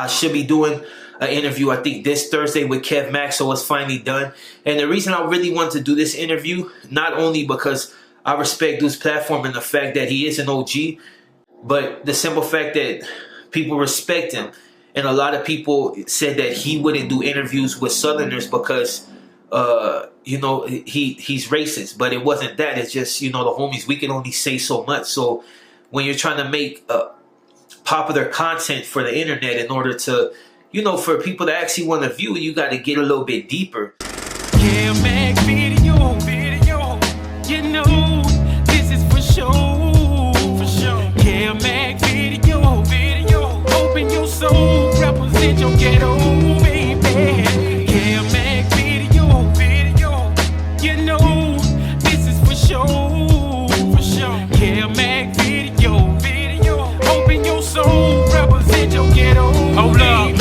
I should be doing an interview, I think, this Thursday with Kev Mac, so it's finally done. And the reason I really wanted to do this interview, not only because I respect Dude's platform and the fact that he is an OG, but the simple fact that people respect him. And a lot of people said that he wouldn't do interviews with Southerners because, he's racist. But it wasn't that. It's just, the homies, we can only say so much. So when you're trying to make popular content for the internet in order to, for people to actually want to view, you got to get a little bit deeper. Kev Mac video, this is for sure. Kev Mac video, open your soul, represent your ghetto, baby. Kev Mac video, this is for sure. Kev Mac video, open your soul, represent your ghetto, baby.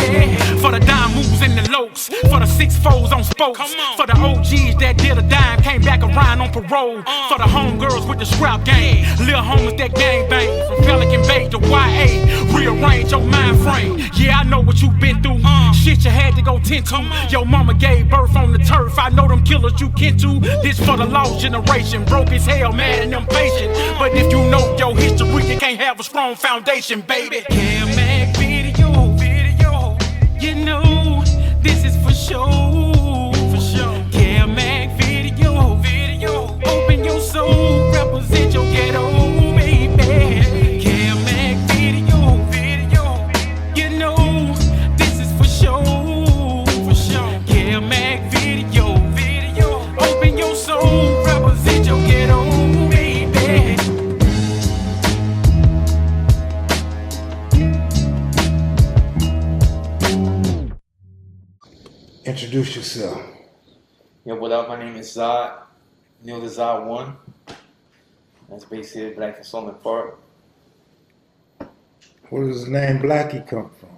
For the dime moves and the lokes, for the 6-4s on spokes, for the OGs that did a dime, came back around on parole, for the homegirls with the scrap game, little homies that gang bang, from Pelican Bay to YA, rearrange your mind frame. Yeah, I know what you been through, shit you had to go tend to. Your mama gave birth on the turf, I know them killers you kin to. This for the lost generation, broke as hell, mad and impatient. But if you know your history, you can't have a strong foundation, baby. Kev Mac video, this is for sure. Kev Mac video, open your soul, represent your ghetto, baby. Kev Mac video, this is for sure. Kev Mac video, open your soul, represent your ghetto, baby. Introduce yourself. Yo, what up? My name is Zod, the Zod1. That's based here Black in Sunland Park. Where does the name Blacky come from?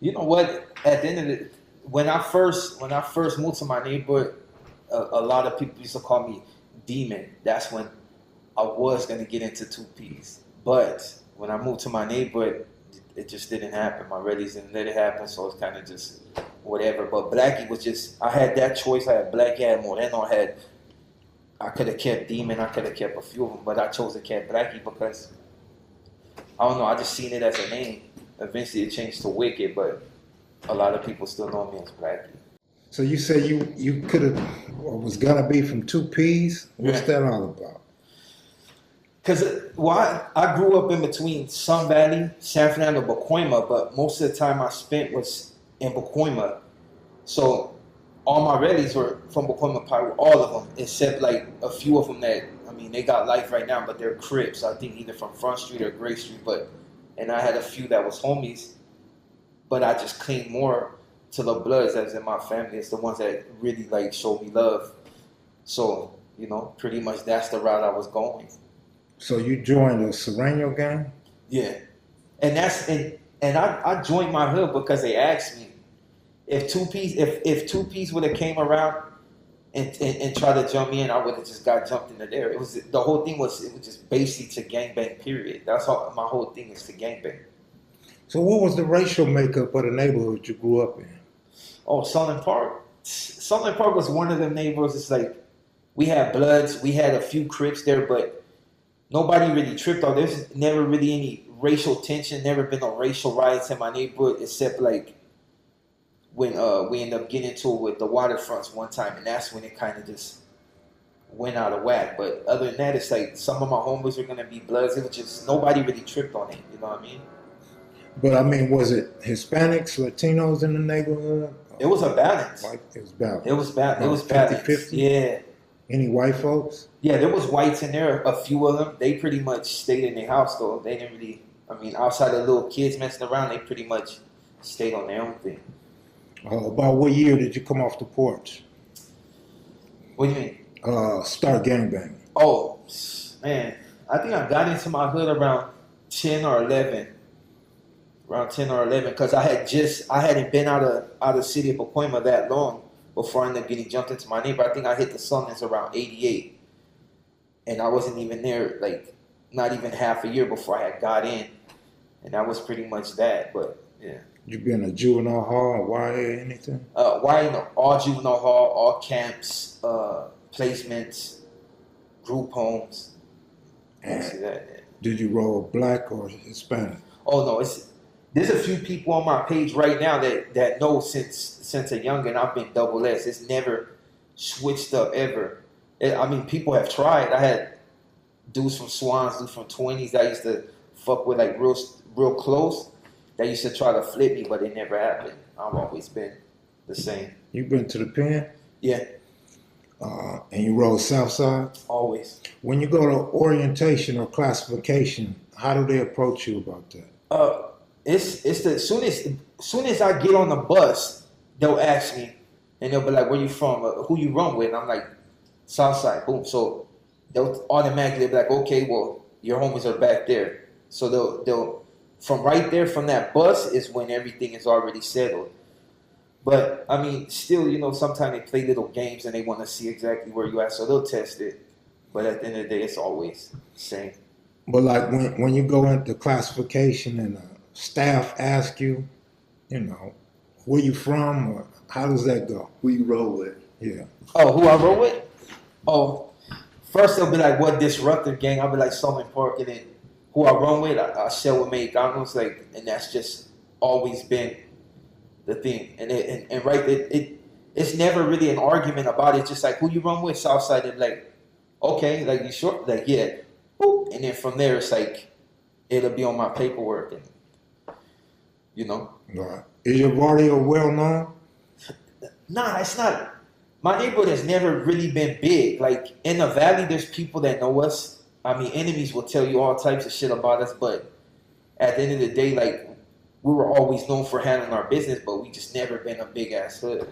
You know what? At the end of the, when I first moved to my neighborhood, a lot of people used to call me Demon. That's when I was gonna get into 2Ps. But when I moved to my neighborhood, it just didn't happen. My relatives didn't let it happen, so it's kind of just whatever. But Blacky was just, I had that choice. I had Blacky, I had Moreno, I could have kept Demon, I could have kept a few of them, but I chose to keep Blacky because, I don't know, I just seen it as a name. Eventually it changed to Wicked, but a lot of people still know me as Blacky. So you say you could have, or was gonna be from 2Ps? What's that all about? Because, I grew up in between Sun Valley, San Fernando, Pacoima, but most of the time I spent was in Pacoima. So all my relatives were from Pacoima, probably all of them, except like a few of them that, they got life right now, but they're Crips. I think either from Front Street or Gray Street, and I had a few that was homies, but I just cling more to the Bloods that's in my family. It's the ones that really like showed me love. So, pretty much that's the route I was going. So you joined the Sureno gang? Yeah. And I joined my hood because they asked me if 2Ps would have came around and tried to jump me in, I would have just got jumped into there. It was just basically to gangbang, period. That's all my whole thing is, to gangbang. So what was the racial makeup of the neighborhood you grew up in? Oh, Sunland Park. Sunland Park was one of the neighborhoods. It's like we had Bloods, we had a few Crips there, but nobody really tripped on. There's never really any racial tension, never been no racial riots in my neighborhood, except like when we ended up getting into it with the waterfronts one time, and that's when it kind of just went out of whack. But other than that, it's like some of my homies were gonna be Bloods. It was just nobody really tripped on it. You know what I mean? But was it Hispanics, Latinos in the neighborhood? It was a balance. It was balanced. It was balanced. It was balanced. 50-50? Yeah. Any white folks? Yeah, there was whites in there. A few of them. They pretty much stayed in their house though. They didn't really. Outside of little kids messing around, they pretty much stayed on their own thing. About what year did you come off the porch? What do you mean? Start gangbanging. Oh, man. I think I got into my hood around 10 or 11. Around 10 or 11, because I hadn't been out of the city of Pacoima that long before I ended up getting jumped into my neighborhood. I think I hit the Sunlands around 88. And I wasn't even there, like, not even half a year before I had got in. And that was pretty much that, but, yeah. You been a juvenile hall, YA, anything? Why you know all juvenile hall, all camps, placements, group homes. See that. Did you roll black or Hispanic? Oh no, there's a few people on my page right now that know since a youngin' I've been double S. It's never switched up ever. I mean, people have tried. I had dudes from Swans, dudes from 20s that I used to fuck with like real close. They used to try to flip me, but it never happened. I've always been the same. You been to the pen? Yeah. And you roll Southside? Always. When you go to orientation or classification, how do they approach you about that? It's the soon as I get on the bus, they'll ask me, and they'll be like, "Where you from? Who you run with?" And I'm like, "Southside." Boom. So they'll automatically be like, "Okay, well, your homies are back there." So they'll from right there from that bus is when everything is already settled. But I mean, still, you know, sometimes they play little games and they want to see exactly where you at, so they'll test it. But at the end of the day, it's always the same. But like when you go into classification and staff ask you, you know, where you from or how does that go? Who you roll with? Yeah. Oh, who I roll with? Oh, first they'll be like, "What disruptive gang?" I'll be like, "Sunland Park," and then who I run with, I share with McDonald's, like, and that's just always been the thing. And right, it's never really an argument about it. It's just like, who you run with, Southsider, like, okay, like, you sure? Like, yeah. Boop. And then from there, it's like, it'll be on my paperwork, and, you know. Right. Is your barrio well known? Nah, it's not. My neighborhood has never really been big. Like, in the valley, there's people that know us. I mean, enemies will tell you all types of shit about us, but at the end of the day, like, we were always known for handling our business, but we just never been a big ass hood.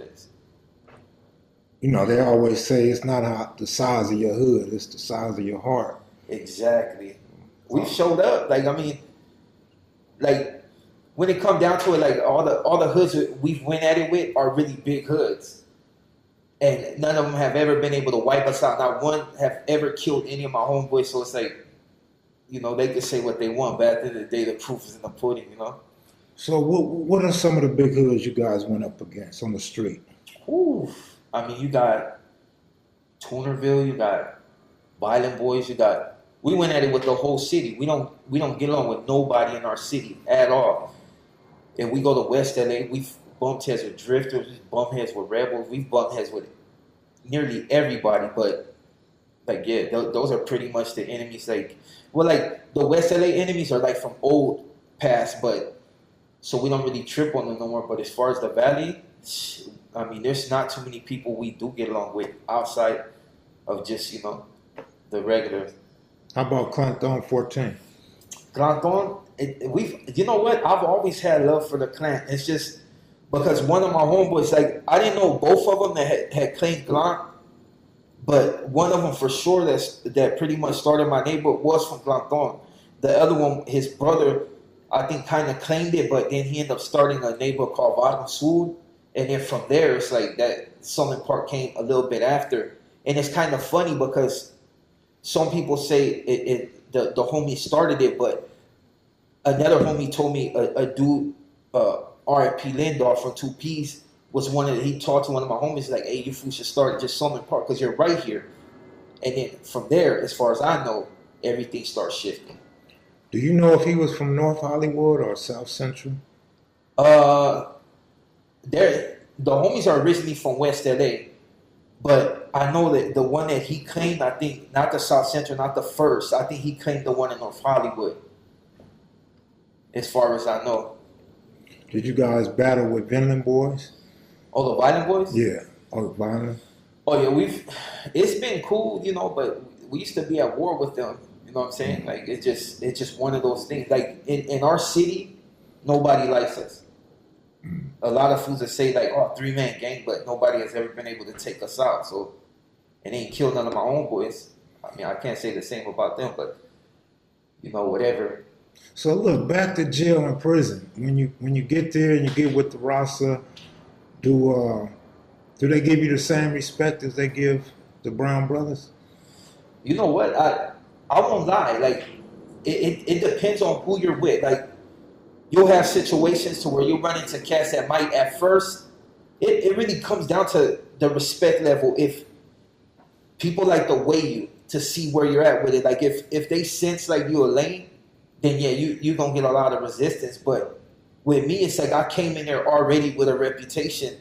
You know, they always say it's not how the size of your hood, it's the size of your heart. Exactly. We've showed up. Like, I mean, like, when it come down to it, like, all the hoods we've went at it with are really big hoods. And none of them have ever been able to wipe us out. Not one have ever killed any of my homeboys. So it's like, you know, they can say what they want, but at the end of the day, the proof is in the pudding, you know? So what are some of the big hoods you guys went up against on the street? Ooh. I mean, you got Tunerville, you got Violent Boys, we went at it with the whole city. We don't get along with nobody in our city at all. And we go to West LA, we've bumped heads with drifters, we've bumped heads with rebels, we've bumped heads with nearly everybody, but like, yeah, those are pretty much the enemies. Like, well, like, the West LA enemies are like from old past, but so we don't really trip on them no more. But as far as the valley, I mean, there's not too many people we do get along with outside of just, you know, the regular. How about Clanton 14? Clanton, you know what? I've always had love for the clan. It's just because one of my homeboys, like, I didn't know both of them that had claimed Glant, but one of them for sure that pretty much started my neighborhood was from Clanton. The other one, his brother, I think, kind of claimed it, but then he ended up starting a neighborhood called Vargas Sur. And then from there, it's like that Sunland Park came a little bit after. And it's kind of funny because some people say the homie started it, but another homie told me a dude, R.I.P. Lindor from 2Ps, was he talked to one of my homies, like, "Hey, you fools should start just Sunland Park because you're right here." And then from there, as far as I know, everything starts shifting. Do you know if he was from North Hollywood or South Central? The homies are originally from West LA, but I know that the one that he claimed, I think, not the South Central, not the first, I think he claimed the one in North Hollywood, as far as I know. Did you guys battle with Vinland Boys? Oh, the Violent Boys? Yeah. Oh, Violent? Oh, yeah, it's been cool, you know, but we used to be at war with them, you know what I'm saying? Like, it's just one of those things. Like, in our city, nobody likes us. A lot of fools that say, like, "Oh, 3-man gang," but nobody has ever been able to take us out. So, and ain't killed none of my own boys. I mean, I can't say the same about them, but, you know, whatever. So look, back to jail and prison. When you get there and you get with the Rasa, do they give you the same respect as they give the Brown brothers? You know what? I won't lie. Like, it depends on who you're with. Like, you'll have situations to where you'll run into cats that might at first. It really comes down to the respect level. If people like to weigh you to see where you're at with it, like if they sense like you a lame, then yeah, you gonna get a lot of resistance. But with me, it's like I came in there already with a reputation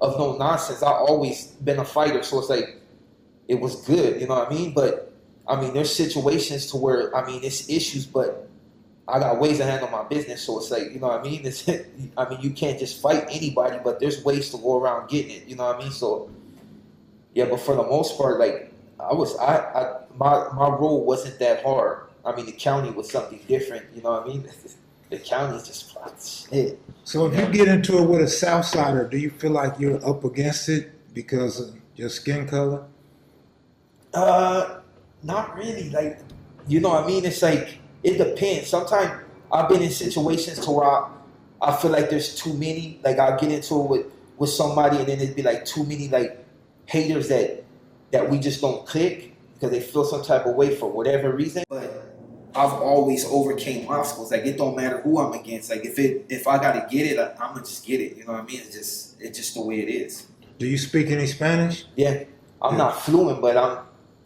of no nonsense. I always been a fighter, so it's like it was good, you know what I mean? But I mean, there's situations to where I mean it's issues, but I got ways to handle my business. So it's like, you know what I mean? It's, I mean, you can't just fight anybody, but there's ways to go around getting it, you know what I mean? So yeah, but for the most part, like my role wasn't that hard. I mean, the county was something different, you know what I mean? The county is just shit. So if you get into it with a Southsider, do you feel like you're up against it because of your skin color? Not really. Like, you know what I mean? It's like, it depends. Sometimes I've been in situations to where I feel like there's too many. Like, I'll get into it with somebody and then it'd be like too many like haters that we just don't click because they feel some type of way for whatever reason. But I've always overcame obstacles. Like, it don't matter who I'm against. Like, if I gotta get it, I'm gonna just get it. You know what I mean? It's just the way it is. Do you speak any Spanish? Yeah, I'm not fluent, but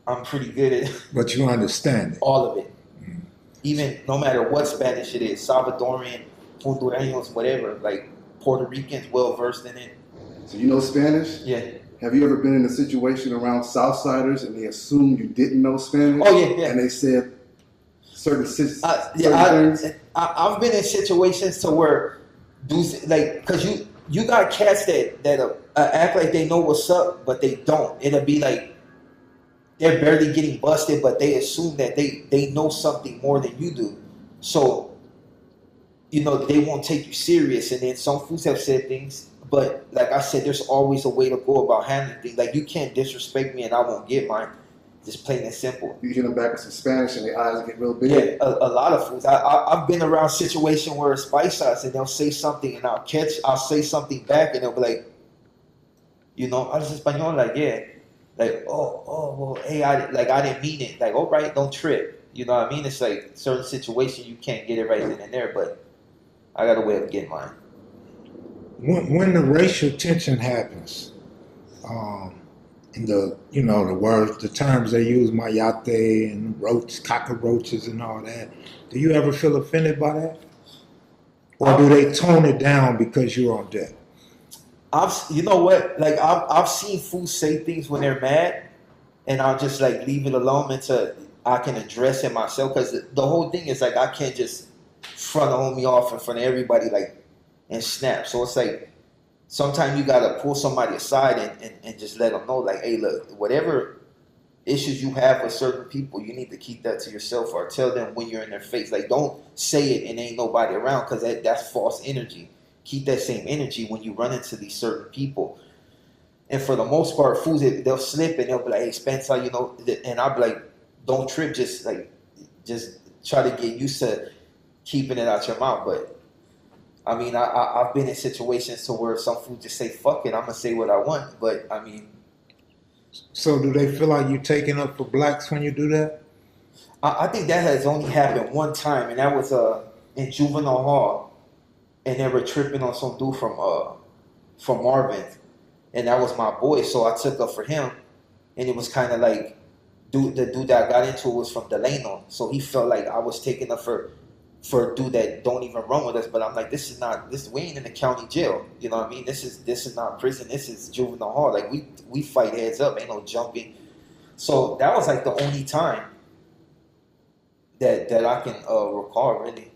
I'm pretty good at But you understand it. all of it. Even no matter what Spanish it is, Salvadorian, Hondureños, whatever. Like Puerto Ricans, well versed in it. So you know Spanish? Yeah. Have you ever been in a situation around Southsiders and they assumed you didn't know Spanish? Oh yeah, yeah. And they said certain things. I've been in situations to where dudes like, cause you got cats that act like they know what's up, but they don't. It'll be like they're barely getting busted, but they assume that they know something more than you do. So, you know, they won't take you serious. And then some fools have said things, but like I said, there's always a way to go about handling things. Like, you can't disrespect me and I won't get mine. Just plain and simple. You hit them back with some Spanish and their eyes get real big. Yeah, a lot of fools. I've been around a situation where it's spice shots and they'll say something and I'll say something back and they'll be like, you know, I was Espanol, like, yeah. Like, well, hey, I didn't mean it. Like, all right, don't trip. You know what I mean? It's like certain situations you can't get it right then and there, but I got a way of getting mine. When the racial tension happens, and the words, the terms they use, mayate and roaches, cockroaches and all that, do you ever feel offended by that? Or do they tone it down because you're on deck? You know what? Like, I've seen fools say things when they're mad, and I'll just like leave it alone until I can address it myself. Because the whole thing is like I can't just front a homie off in front of everybody like and snap. So it's like sometimes you gotta pull somebody aside and just let them know, like, hey, look, whatever issues you have with certain people, you need to keep that to yourself or tell them when you're in their face. Like, don't say it and ain't nobody around, because that's false energy. Keep that same energy when you run into these certain people. And for the most part, fools, they'll slip and they'll be like, hey, Spencer, you know, and I'll be like, don't trip, just try to get used to keeping it out your mouth. But I mean, I've been in situations to where some fools just say, fuck it, I'm gonna say what I want. But I mean, so do they feel like you're taking up for blacks when you do that? I think that has only happened one time, and that was in juvenile hall. And they were tripping on some dude from Marvin, and that was my boy. So I took up for him, and it was kind of like, the dude that I got into was from Delano, so he felt like I was taking up for a dude that don't even run with us. But I'm like, we ain't in the county jail, you know what I mean? This is not prison. This is juvenile hall. Like, we fight heads up, ain't no jumping. So that was like the only time that I can recall, really.